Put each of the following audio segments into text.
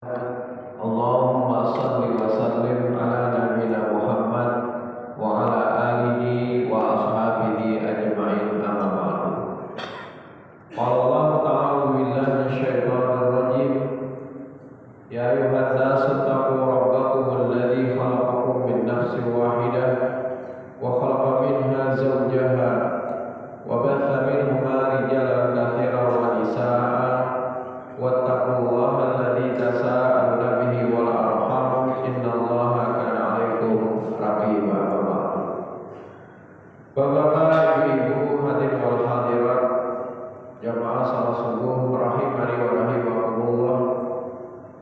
Allahumma salli wa sallim ala nabiyyina Muhammad wa ala alihi wa ashabihi ajma'in, amma ba'du. Qala Allah ta'ala billahi minasyaitonir rajim. Ya ayyuhan nasu taqu rabbakum alladzi khalaqakum min nafsin wahidah wa khalaqa minha zawjaha wa batha minhuma rijalan katsiran wa nisaa'a wattaqullaha alladzi tasaaluna bihi wal arham innallaha kana 'alaikum raqiba. Bapak, Ibu, hadirin wal hadirat, jamaah salat subuh rahimani wa rahimakumullah.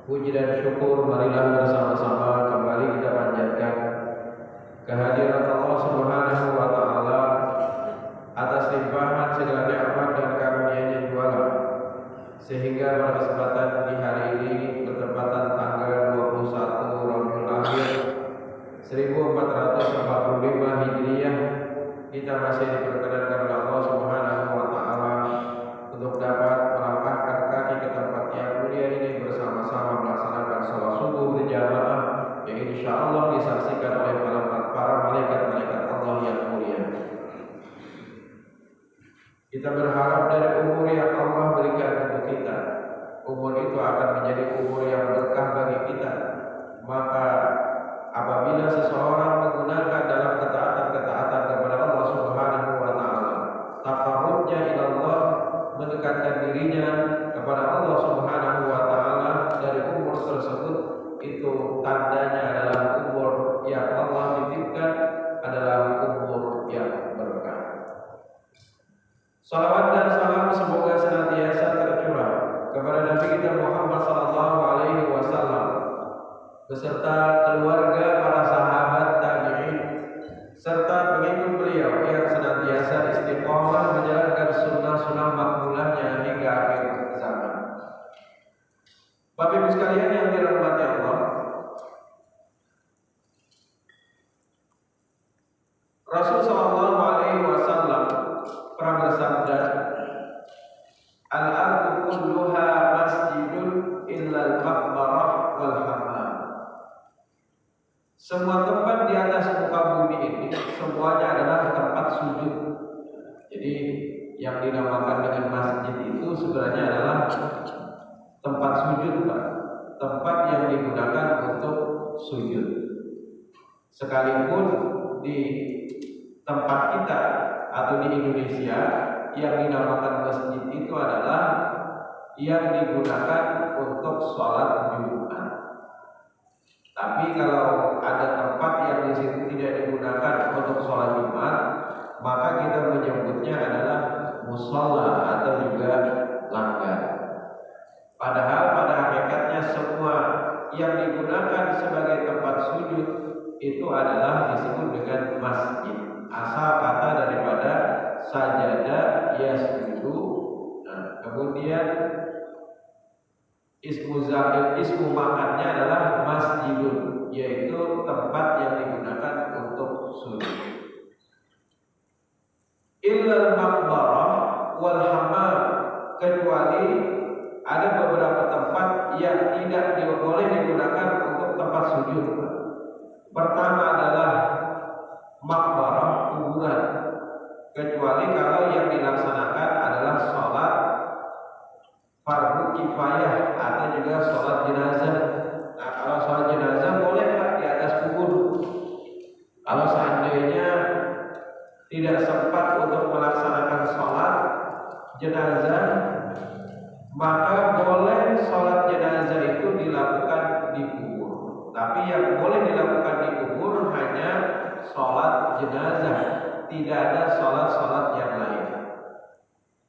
Puji dan syukur marilah bersama-sama kembali kita panjatkan kehadiran Allah Subhanahu wa taala atas limpahan segala nikmat dan karunia-Nya juala, sehingga pada kesempatan di hari ini bertepatan tanggal 21 Rabiul Akhir 1445 Hijriah, kita masih diperkenankan oleh Allah Subhanahu wa taala untuk dapat melangkahkan kaki ke tempat yang mulia ini bersama-sama melaksanakan salat subuh berjamaah yang insyaallah disaksikan oleh para malaikat-malaikat Allah yang mulia. Kita berharap dari umur yang Allah berikan untuk kita, umur itu akan menjadi umur yang berkah bagi kita. Maka apabila seseorang menggunakan dalam ketaatan-ketaatan kepada Allah Subhanahu wa taala, taqarrubnya ila Allah, mendekatkan dirinya kepada Allah Subhanahu wa taala dari umur tersebut, itu tandanya adalah umur yang Allah titipkan adalah umur yang berkah. Salawat dan salam semoga senantiasa tercurah kepada Nabi kita Muhammad sallallahu alaihi wasallam beserta keluarga, para sahabat, tabi'in serta pengikut beliau yang senantiasa istiqomah menjalankan sunnah-sunnah makmulahnya hingga akhir zaman. Bapak Ibu sekalian yang dirahmati Allah, Rasul sallallahu alaihi wasallam pernah bersabda, al-ardu kulluha masjidun illa al-maqbarah wal hammam. Semua tempat di atas muka bumi ini semuanya adalah tempat sujud. Jadi yang dinamakan dengan masjid itu sebenarnya adalah tempat sujud, Pak. Tempat yang digunakan untuk sujud. Sekalipun di tempat kita atau di Indonesia yang dinamakan masjid itu adalah yang digunakan untuk sholat Jumat. Tapi kalau ada tempat yang di situ tidak digunakan untuk sholat Jumat, maka kita menyebutnya adalah mushola atau juga langgar. Padahal pada hakikatnya semua yang digunakan sebagai tempat sujud itu adalah disebut dengan masjid. Asal kata daripada sajadah yasjudu. Nah, kemudian ismu makannya adalah masjidun, yaitu tempat yang digunakan untuk sujud. Illal maqbarah wal hammam, kecuali ada beberapa tempat yang tidak boleh digunakan untuk tempat sujud. Pertama adalah maqbarah, kuburan, kecuali kalau yang dilaksanakan adalah sholat fardu kifayah atau juga sholat jenazah. Nah, kalau sholat jenazah boleh Pak di atas kubur. Kalau seandainya tidak sempat untuk melaksanakan sholat jenazah, maka boleh sholat jenazah itu dilakukan di kubur. Tapi yang boleh dilakukan di kubur hanya sholat jenazah, tidak ada sholat-sholat yang lain.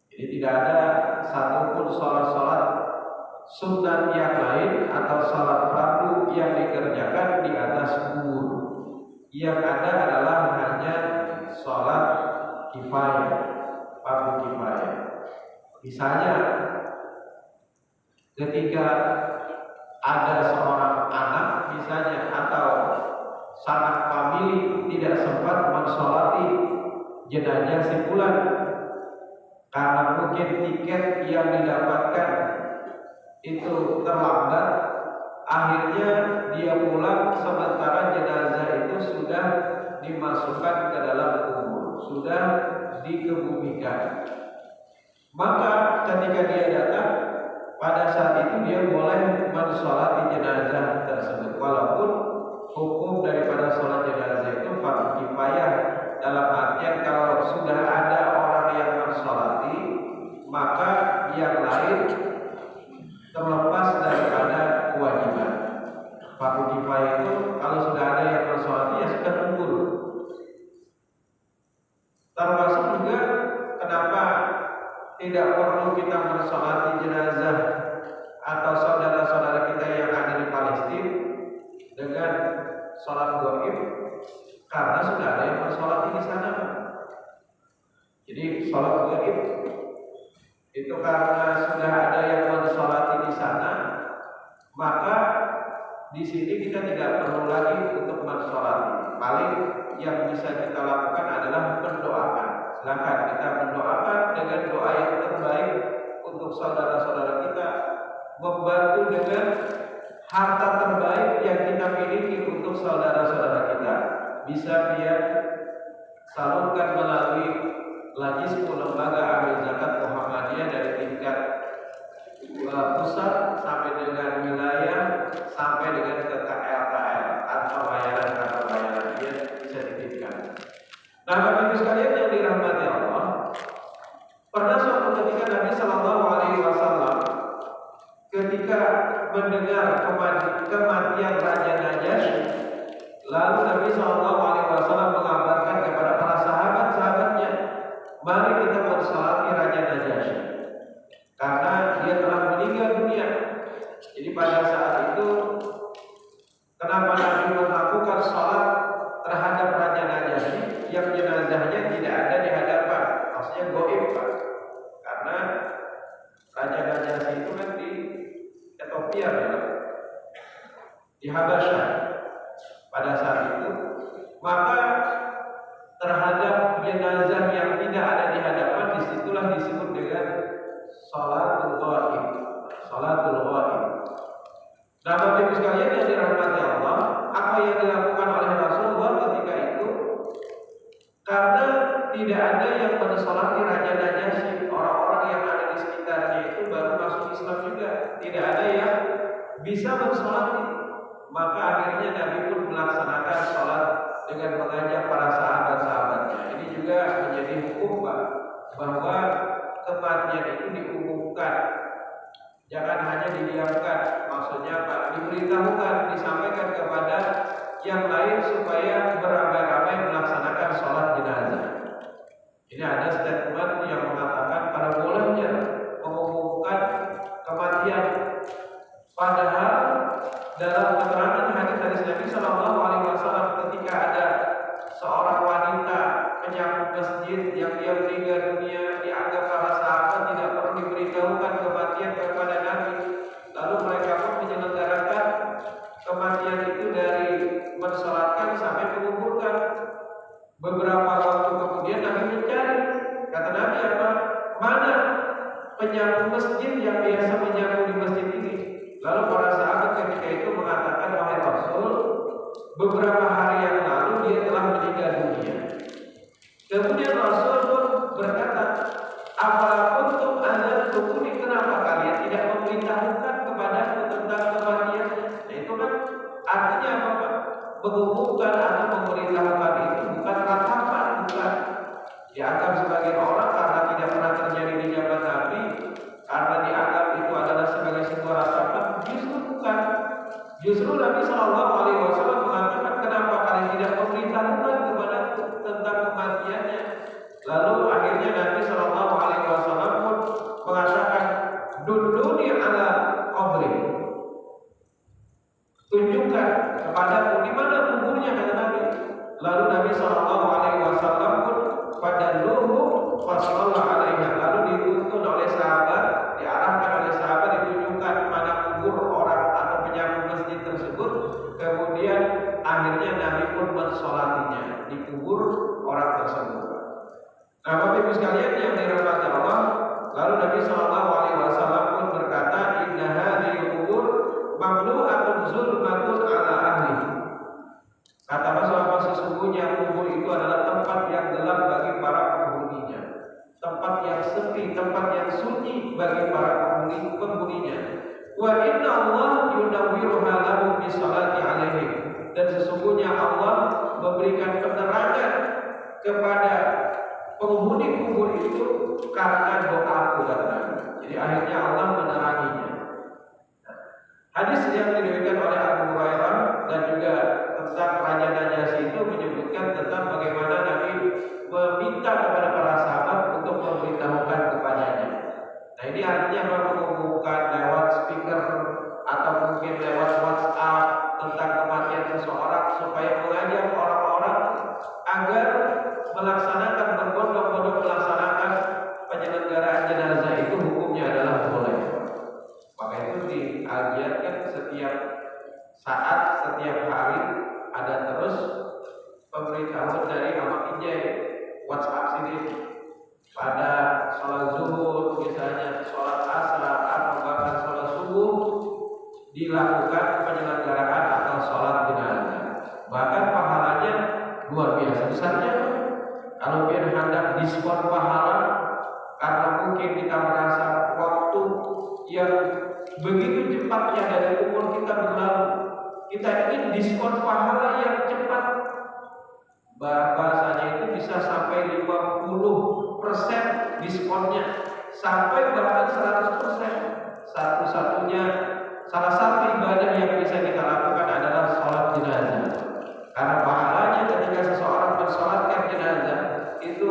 Jadi tidak ada satupun sholat-sholat sunat yang lain atau sholat fardu yang dikerjakan di atas kubur. Yang ada adalah hanya sholat kifayah, fardu kifayah. Misalnya ketika ada seorang anak misalnya atau sanak famili tidak sempat mensolati jenazah si fulan karena mungkin tiket yang didapatkan itu terlambat, akhirnya dia pulang sementara jenazah itu sudah dimasukkan ke dalam kubur, sudah dikebumikan. Maka ketika dia datang, pada saat itu dia boleh mensolati jenazah tersebut, walaupun hukum daripada sholat jenazah itu fardu kifayah, dalam artian kalau sudah ada orang yang mensolati, maka yang lain terlepas daripada kewajiban. Fardu kifayah itu kalau sudah ada yang mensolati ya sudah kumpul. Termasuk juga kenapa tidak perlu kita mensolati jenazah atau saudara-saudara kita yang ada di Palestina dengan sholat gaib, karena sudah ada yang mensolati di sana. Jadi sholat gaib itu karena sudah ada yang mensolati di sana, maka di sini kita tidak perlu lagi untuk mensolati. Paling yang bisa kita lakukan adalah mendoakan. Silakan kita mendoakan dengan doa yang terbaik untuk saudara-saudara kita, membantu dengan harta terbaik yang kita miliki untuk saudara-saudara kita, bisa biar salurkan melalui Lajismu Lembaga Amil Zakat Muhammadiyah dari tingkat pusat sampai dengan wilayah sampai dengan ke KL atau bayaran dia bisa dititipkan. Nah, Bapak Ibu sekalian yang dirahmati Allah, pernah suatu ketika Nabi Shallallahu Alaihi Wasallam ketika mendengar kematian Raja Najasyi, lalu Nabi Shallallahu Alaihi Wasallam mengabarkan kepada para sahabat-sahabatnya, mari kita mensolati Raja Najasyi karena dia telah meninggal dunia. Jadi pada saat itu kenapa Nabi melakukan sholat terhadap Raja Najasyi yang jenazahnya tidak ada di hadapan, maksudnya goib, Pak. Karena Raja Najasyi itu kan di Ethiopia, ya, di Habasyah pada saat itu. Maka terhadap jenazah yang tidak ada di hadapan, disitulah disebut dengan sholatul ghaib. Sholatul ghaib. Nah, Bapak Ibu sekalian yang dirahmati Allah, apa yang dilakukan oleh Rasulullah ketika itu? Karena tidak ada yang mensolati Raja Najasyi, orang-orang yang ada di sekitarnya itu baru masuk Islam juga, tidak ada yang bisa mensolati. Maka akhirnya Nabi pun melaksanakan sholat dengan mengajak para sahabat-sahabatnya. Ini juga menjadi hukum, Pak, bahwa kematian itu diumumkan, jangan hanya didiamkan. Maksudnya Pak, diberitahukan, disampaikan kepada yang lain supaya beramai-ramai melaksanakan sholat jenazah. Ini ada statement yang mengatakan pada bolehnya mengumumkan kematian. Padahal dalam keterangan hadis Nabi Shallallahu Alaihi Wasallam ketika ada seorang wanita penyapu masjid yang dia meninggal dunia, dianggap para sahabat tidak perlu diberitahukan kematian kepada Nabi. Lalu mereka pun menyelenggarakan kematian itu dari mensolatkan sampai menguburkan. Beberapa waktu kemudian Nabi mencari, kata Nabi apa? Mana penyapu masjid yang biasa menyapu di masjid ini? Lalu para sahabat ketika itu mengatakan, wahai Rasul, beberapa hari yang lalu dia telah meninggal dunia. Kemudian Rasul pun berkata, apa untuk anda tukuni, kenapa kalian tidak memberitahukan kepadaku tentang kematiannya? Nah, itu kan artinya apa, Pak? Mengumumkan atau memberitahukan itu bukan ratapan, bukan dianggap sebagai orang karena tidak pernah terjadi di zaman Nabi, karena dianggap itu adalah sebagai sebuah ratapan. Justru bukan. Justru Nabi Shallallahu Alaihi Wasallam mengatakan, kenapa kalian tidak memberitahukan kepadaku tentang kematiannya? Lalu akhirnya Nabi Shallallahu Alaihi Wasallam pun mengatakan, dulluni ala qabri, tunjukkan kepadaku di mana kuburnya, kata Nabi. Lalu Nabi Shallallahu Alaihi Wasallam pun pada luhur fasallallahu alaihi, lalu dituntun oleh sahabat, diarahkan oleh sahabat, ditunjukkan mana kubur orang atau penyapu masjid tersebut. Kemudian akhirnya Nabi pun mensolatinya di kubur orang tersebut. Nah, Bapak Ibu sekalian yang dirahmati Allah, lalu Nabi Shallallahu Alaihi Wasallam pun berkata, inna hadhihi kubur mamlu'atun zulmatun ala ahli. Kata Rasulullah, sesungguhnya kubur itu adalah tempat yang gelap bagi para penghuninya, tempat yang sepi, tempat yang sunyi bagi para penghuninya. Wa inna Allah yunawwiruha lahum bi sholati alaihim. Dan sesungguhnya Allah memberikan penerangan kepada penghuni kubur itu karena doa kepada. Jadi akhirnya Allah meneranginya. Hadis yang diriwayatkan oleh Abu Hurairah dan juga tentang Raja Najasyi itu menyebutkan tentang bagaimana Nabi meminta kepada para sahabat untuk memberitahukan kepadanya. Nah, ini artinya mengumumkan lewat speaker atau mungkin lewat WhatsApp tentang kematian seseorang supaya mengajak orang-orang agar melaksanakan berbondong-bondong melaksanakan penyelenggaraan jenazah itu hukumnya adalah boleh. Maka itu diajarkan setiap saat, setiap hari ada terus pemberitahuan dari Ahmad Ijai WhatsApp sini pada sholat zuhur, misalnya sholat asar atau bahkan sholat subuh dilakukan penyelenggaraan atau sholat jenazah. Bahkan pahalanya luar biasa besarnya. Kalau biar hendak diskon pahala karena mungkin kita merasa waktu yang begitu cepatnya dari umur kita berlalu, kita ingin diskon pahala yang cepat. Bahasanya itu bisa sampai 50% diskonnya, sampai bahkan 100%. Salah satu ibadah yang bisa kita lakukan adalah sholat jenazah. Karena pahalanya ketika seseorang mensolatkan jenazah itu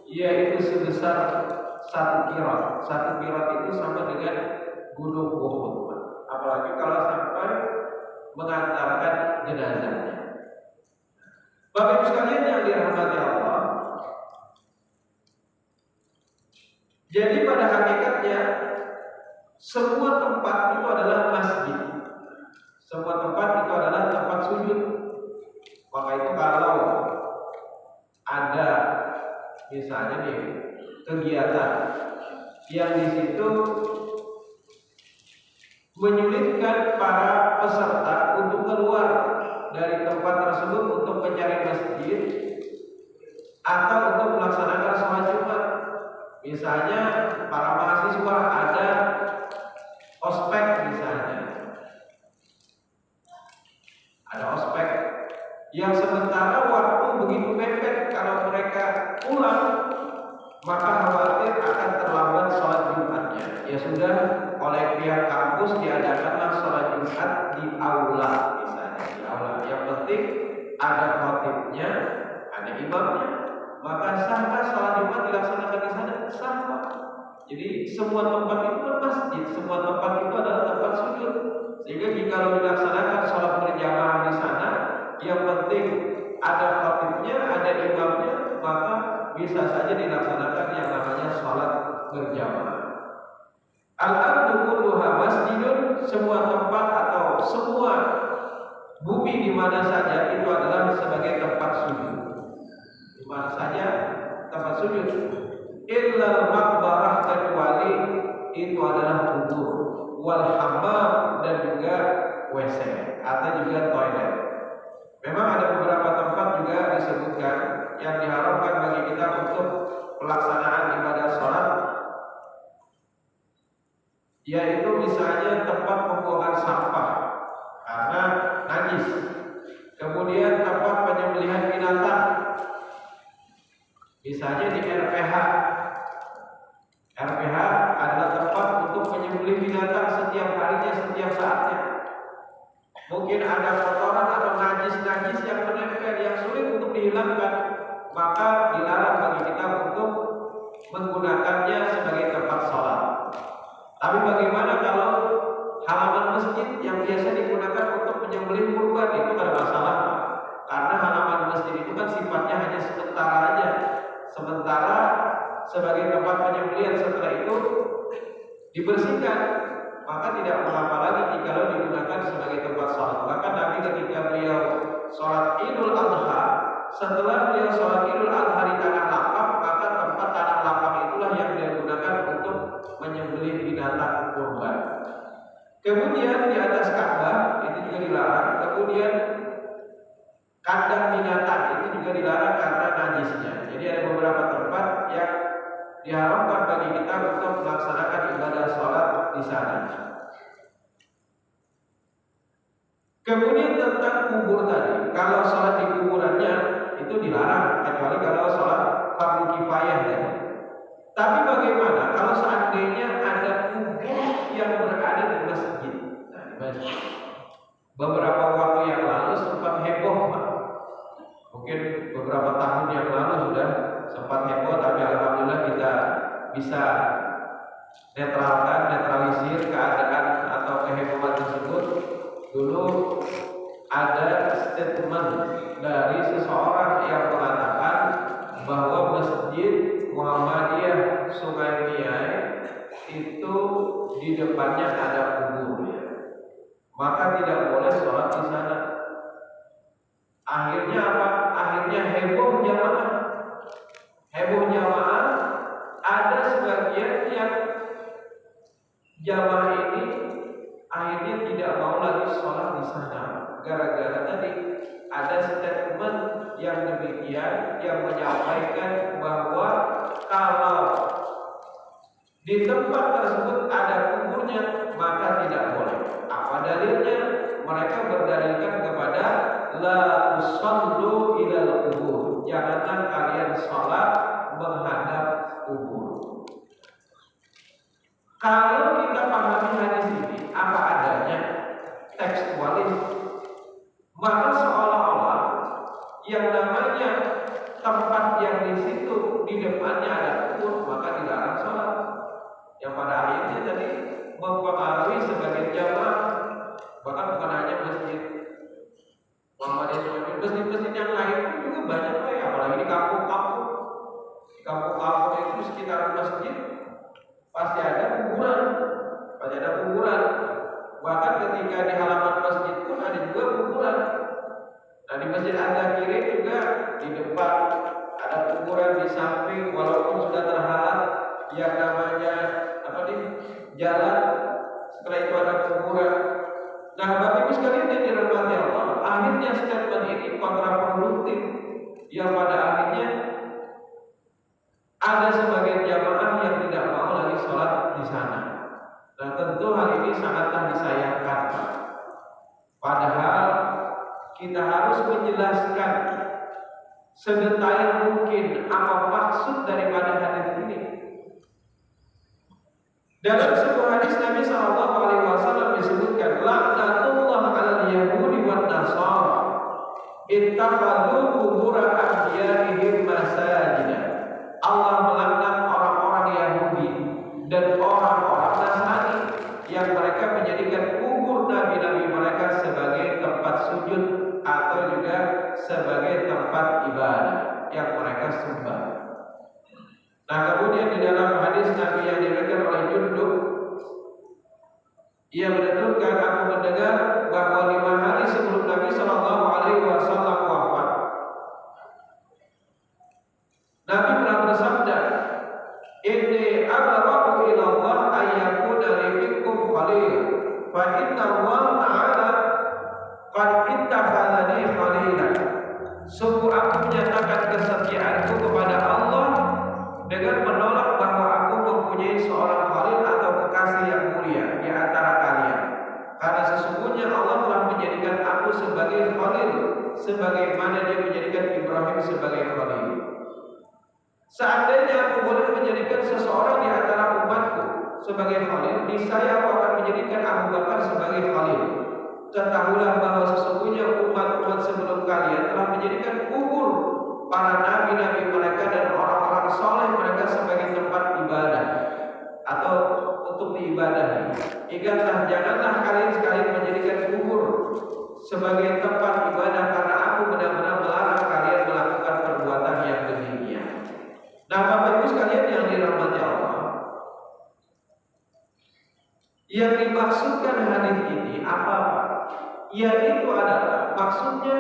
yaitu sebesar 1 qirot. 1 qirot itu sama dengan gunung Uhud. Apalagi kalau sampai mengantarkan jenazahnya. Bapak Ibu sekalian yang dirahmati Allah, jadi pada hakikatnya semua tempat itu adalah masjid. Semua tempat itu adalah tempat sujud. Maka itu kalau ada misalnya nih kegiatan yang di situ menyulitkan para peserta untuk keluar dari tempat tersebut untuk mencari masjid atau untuk melaksanakan sholat Jumat. Misalnya para mahasiswa ada ospek misalnya, ada ospek yang sementara waktu begitu mepet, kalau mereka pulang maka khawatir akan terlambat sholat Jumatnya. Ya sudah, oleh pihak kampus diadakanlah sholat Jumat di aula misalnya, di aula. Yang penting ada khotibnya, ada imamnya, maka sahkah sholat Jumat dilaksanakan di sana? Sah. Jadi semua tempat itu kan masjid, semua tempat itu adalah tempat sujud. Sehingga jika dilaksanakan sholat berjamaah di sana, yang penting ada khotibnya, ada imamnya, maka bisa saja dilaksanakan yang namanya sholat berjamaah. Al-ardu kulluha masjidun, semua tempat atau semua bumi di mana saja itu adalah sebagai tempat sujud. Di mana saja tempat sujud. Illal maqbarah, kecuali itu adalah kubur, wal hammam, dan juga WC atau juga toilet. Memang ada beberapa tempat juga disebutkan yang diharapkan bagi kita untuk pelaksanaan ibadah sholat, yaitu misalnya tempat pembuangan sampah karena najis, kemudian tempat penyembelihan binatang, misalnya di RPH. RPH adalah tempat untuk menyembelih binatang setiap harinya, setiap saatnya. Mungkin ada kotoran atau najis-najis yang menempel yang sulit untuk dihilangkan, maka dilarang bagi kita untuk menggunakannya sebagai tempat sholat. Tapi bagaimana kalau halaman masjid yang biasa digunakan untuk menyembelih kurban? Itu tidak ada masalah, karena halaman masjid itu kan sifatnya hanya sementara aja, sementara sebagai tempat penyembelihan, setelah itu dibersihkan, maka tidak mengapa lagi jika digunakan sebagai tempat sholat. Bahkan Nabi ketika beliau sholat Idul Adha, setelah beliau sholat Idul Adha di tanah lapang, maka tempat tanah lapang itulah yang dia gunakan untuk menyembelih binatang kurban. Kemudian di atas Ka'bah itu diharamkan bagi kita untuk melaksanakan ibadah sholat di sana. Kemudian tentang kubur tadi, kalau sholat di kuburannya itu dilarang, kecuali kalau sholat fardu kifayah tadi. Tapi bagaimana kalau seandainya ada kubur yang berada di masjid? Nah, di masjid. Beberapa waktu yang lalu sempat heboh, Pak. Mungkin beberapa tahun yang lalu sudah sempat heboh, tapi alhamdulillah kita bisa netralisir keadaan atau kehebohan tersebut. Dulu ada statement dari seseorang yang mengatakan bahwa Masjid Muhammadiyah Sungai Miai itu di depannya ada kubur, maka tidak boleh sholat di sana. Akhirnya apa? Akhirnya heboh jamaah. Heboh jamaah. Ada sebagian yang jamaah ini akhirnya tidak mau lagi sholat di sana. Gara-gara tadi ada statement yang demikian yang menyampaikan bahwa kalau di tempat tersebut ada kuburnya maka tidak boleh. Apa dalilnya? Mereka berdalilkan kepada la tusallu ilal kubur. Janganlah kalian sholat menghadap kubur. Kalau kita pahami hadis ini apa adanya, tekstualis, maka seolah-olah yang namanya tempat yang di situ di depannya ada kubur maka dilarang sholat. Yang pada akhirnya tadi mempengaruhi sebagian jamaah, bahkan bukan hanya masjid Muhammadiyah, masjid-masjid yang lain pun juga banyak, apalagi di kampung-kampung. Di kampung-kampung itu sekitar masjid pasti ada kuburan, Bahkan ketika di halaman masjid pun ada juga kuburan. Nah, di Masjid Al-Zakiri juga di depan ada kuburan, di samping walaupun sudah terhalang yang namanya jalan, setelah itu ada kuburan. Nah, Bapak Ibu sekalian yang dirahmati Allah, akhirnya statement ini kontraproduktif yang pada akhirnya ada sebagian jamaah yang tidak mau lagi sholat di sana. Nah, tentu hal ini sangatlah disayangkan. Padahal kita harus menjelaskan sedetail mungkin apa maksud daripada hadis ini. Dalam sebuah hadis Nabi SAW disebutkan, laknatullah 'alal yahudi wan nasara ittakhadhu qubur anbiya'ihim masajida. Allah melaknat orang-orang Yahudi dan orang-orang Nasrani yang mereka menjadikan kubur nabi-nabi mereka sebagai tempat sujud atau juga sebagai tempat ibadah yang mereka sembah. Nah, kemudian di dalam hadis Nabi yang diriwayatkan oleh Jundub, ia menuturkan, aku mendengar bahwa 5 hari sebelum Nabi SAW wafat, Nabi pernah bersabda, inni abra'u ila Allah ayyakuna li minkum khalil, fa inna Allah ta'ala qad ittakhadhani khalilan. Sungguh aku menyatakan kesetiaanku kepada Allah dengan menolak bahwa aku mempunyai seorang khalil atau kekasih yang mulia di antara kalian. Karena sesungguhnya Allah telah menjadikan aku sebagai khalil, sebagaimana Dia menjadikan Ibrahim sebagai khalil. Seandainya aku boleh menjadikan seseorang di antara umatku sebagai khalil, niscaya aku akan menjadikan Abu Bakar sebagai khalil. Ketahuilah bahwa sesungguhnya umat-umat sebelum kalian telah menjadikan kubur para nabi-nabi mereka dan orang-orang soleh mereka sebagai tempat ibadah atau untuk diibadahi. Ingatlah, janganlah kalian sekalian menjadikan kubur sebagai tempat ibadah, karena aku benar-benar melarang kalian melakukan perbuatan yang demikian. Nah, Bapak Ibu sekalian yang dirahmati Allah, yang dimaksudkan hadis ini apa? Yaitu adalah maksudnya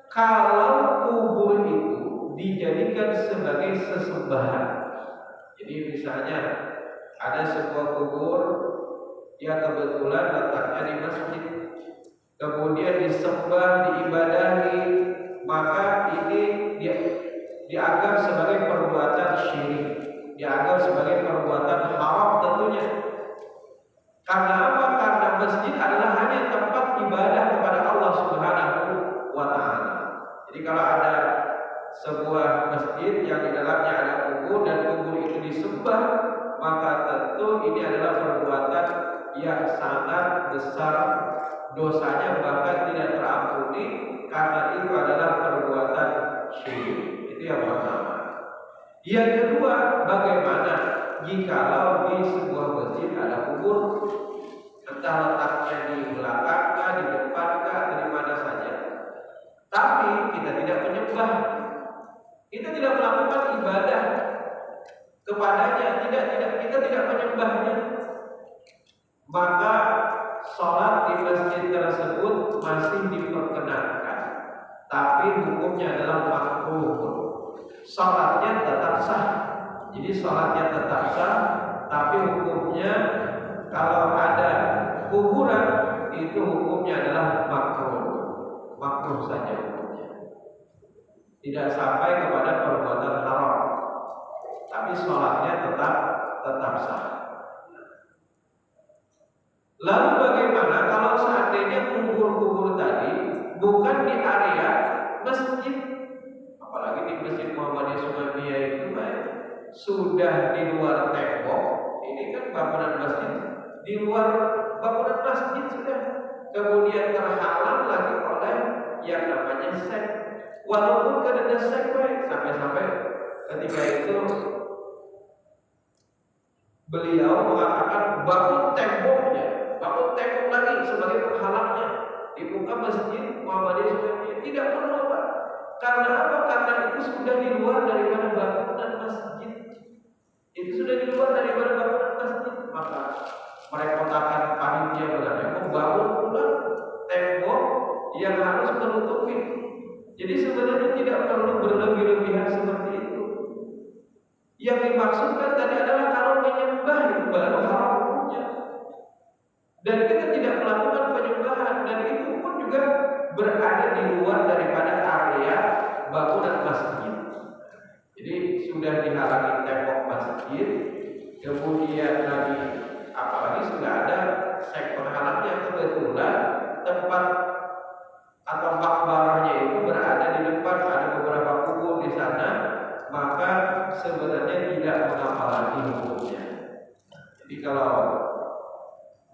kalau kubur itu dijadikan sebagai sesembahan. Jadi misalnya ada sebuah kubur yang kebetulan letaknya di masjid, kemudian disembah, diibadahi, maka ini dianggap sebagai perbuatan syirik. dianggap sebagai perbuatan haram tentunya. Karena apa? Karena masjid adalah hanya tempat ibadah kepada Allah Subhanahu wa Ta'ala. Jadi kalau ada sebuah masjid yang di dalamnya ada kubur dan kubur itu disembah, maka tentu ini adalah perbuatan yang sangat besar dosanya, bahkan tidak terampuni, karena itu adalah perbuatan syirik. Itu yang pertama. Yang kedua, bagaimana jikalau di sebuah masjid ada kubur, entah letaknya di belakang, di depan, atau di mana saja, tapi kita tidak menyembah, kita tidak melakukan ibadah kepadanya, kita tidak menyembahnya, maka sholat di masjid tersebut masih diperkenankan, tapi hukumnya adalah makruh. Sholatnya tetap sah. Jadi sholatnya tetap sah, tapi hukumnya kalau ada kuburan itu hukumnya adalah makruh. Makruh saja hukumnya. Tidak sampai kepada perbuatan haram, tapi sholatnya tetap sah. Lalu bagaimana kalau seandainya kubur-kubur tadi bukan di area masjid, apalagi di Masjid Muhammadiyah Sukamia itu sudah di luar tembok, ini kan bangunan masjid, di luar bangunan masjid sudah, kemudian terhalang lagi oleh yang namanya sek. Walaupun kan ada sek, sampai-sampai ketika itu beliau mengatakan bangun temboknya, bangun tembok lagi sebagai penghalangnya di muka Masjid Muhammadiyah Sukamia. Tidak perlu, Pak. Karena apa? Karena itu sudah di luar daripada bangunan masjid. Itu sudah di luar daripada bangunan masjid. Maka merepotkan panitia berarti membangun ulang tembok yang harus menutupi. Jadi sebenarnya tidak perlu berlebih-lebihan seperti itu. Yang dimaksudkan tadi adalah kalau menyembah itu baru haram hukumnya. Dan kita tidak melakukan penyembahan, dan itu pun juga berada di luar daripada area bangunan masjid. Jadi sudah dihalangi tembok masjid, kemudian lagi apalagi sudah ada sek penghalang yang kebetulan tempat atau makbarahnya itu berada di depan, ada beberapa kubur di sana, maka sebenarnya tidak mengapa lagi hukumnya. Jadi kalau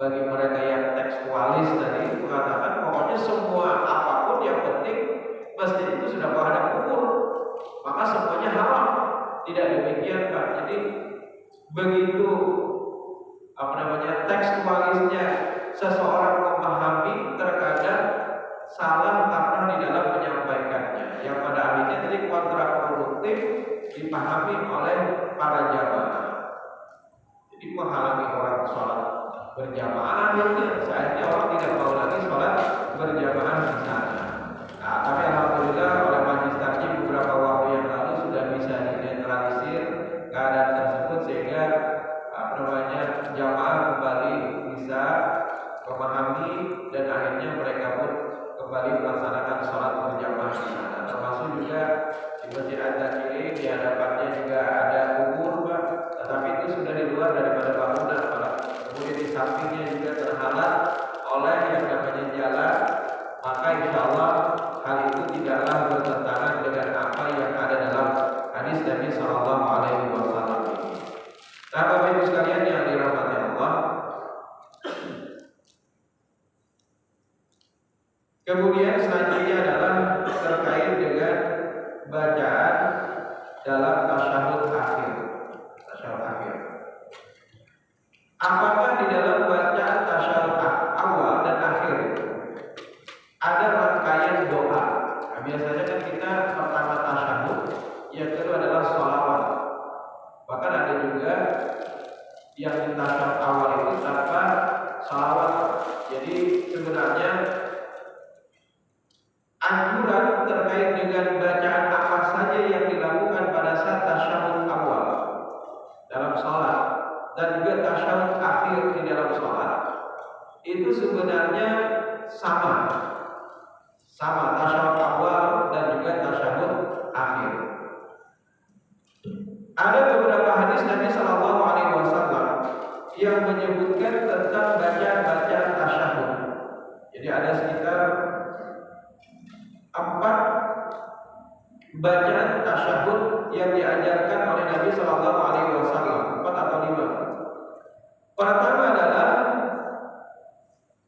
bagi mereka yang tekstualis tadi mengatakan pokoknya semua apapun yang penting masjid itu sudah menghadap kubur, maka semuanya haram. Tidak demikian, Pak. Jadi begitu tekstualisnya seseorang memahami, terkadang salah kaprah di dalam menyampaikannya, yang pada akhirnya jadi kontraproduktif dipahami oleh para jamaah. Jadi menghalangi orang sholat berjamaah, seakhirnya orang tidak mau lagi sholat berjamaah di sana. Nah, tapi alhamdulillah oleh majelis taklim beberapa waktu yang lalu sudah bisa dinetralisir keadaan tersebut, sehingga jamaah kembali bisa memahami, dan akhirnya mereka pun kembali melaksanakan sholat berjamaah di sana. Termasuk juga di Masjid Al-Zakiri, di hadapannya juga ada kubur, Pak, tetapi itu sudah di luar daripada bangunan, Pak. Kemudian di sampingnya juga terhalang oleh yang namanya jalan, maka insya Allah hal itu tidaklah bertentangan dengan apa yang ada dalam hadis Nabi Sallallahu Alaihi Wasallam. Nah, Bapak Ibu sekalian yang dirahmati Allah, kemudian selanjutnya adalah terkait dengan bacaan dalam tasyahud akhir. Tasyahud akhir. Apakah di dalam bacaan tasyahud awal dan akhir ada rangkaian doa? Nah, biasanya kan kita pertama tasyahud, yang kedua adalah sholawat. Bahkan ada juga yang di tasyahud awal itu tanpa sholawat. Jadi sebenarnya anjuran terkait dengan bacaan apa saja yang dilakukan pada saat tasyahud awal dalam sholat dan juga tasyahud akhir di dalam sholat itu sebenarnya sama tasyahud awal dan juga tasyahud akhir. Ada beberapa hadis Nabi Jadi ada sekitar 4 bacaan tasyahud yang diajarkan oleh Nabi Shallallahu Alaihi Wasallam, 4 atau 5. Pertama adalah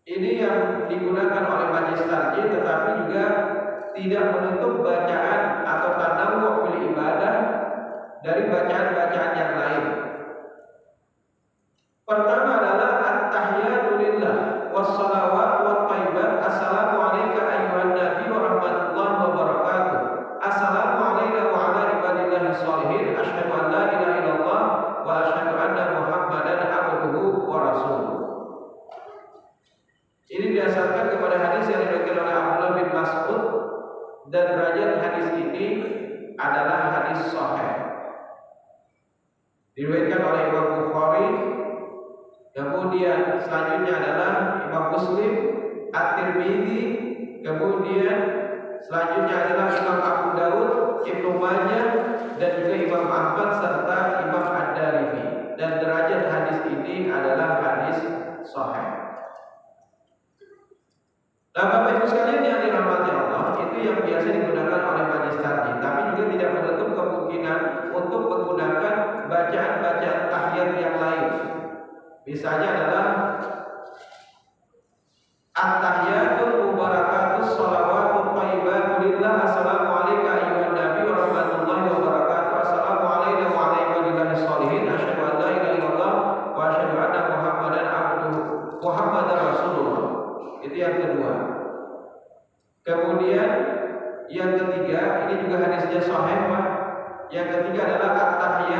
ini yang digunakan oleh majelis taklim, tetapi juga tidak menutup bacaan atau tanawwu fil ibadah dari bacaan-bacaan yang lain. Pertama adalah at-tahiyatu lillah wassalawat wat thayyibat. Assalamu alayka ayyuhan nabi wa rahmatullahi wa barakatuh. Assalamu alayna wa ala ibadillahi sholihin. Asyhadu an la ilaha illallah wa asyhadu anna Muhammadan abduhu wa rasuluh. Ini didasarkan kepada hadis yang diriwayatkan oleh Abdullah bin Mas'ud, dan derajat hadis ini adalah hadis sahih. Diriwayatkan oleh Imam Bukhari, kemudian selanjutnya adalah Imam Muslim, At-Tirmidzi, kemudian selanjutnya adalah Imam Abu Dawud, Ibnu Majah, dan juga Imam Ahmad serta Imam Ad-Darimi. Dan derajat hadis ini adalah hadis sahih. Nah, Bapak Ibu sekalian yang dirahmati Allah, itu yang biasa digunakan oleh majelis taklim, tapi juga tidak menutup kemungkinan untuk menggunakan bacaan-bacaan tahiyat yang lain. Misalnya adalah at-tahiyatul mubarakatus shalawatut thayyibatu lillah. Assalamu alayka ayyuhan nabi wa rahmatullahi wa barakatuh. Assalamu alayna wa ala ibadillahi sholihin. Asyhadu an la ilaha illallah wa asyhadu anna Muhammadan abduhu Muhammadar rasulullah. Itu yang kedua. Kemudian yang ketiga, ini juga hadisnya sahih, Pak. Yang ketiga adalah at-tahiyat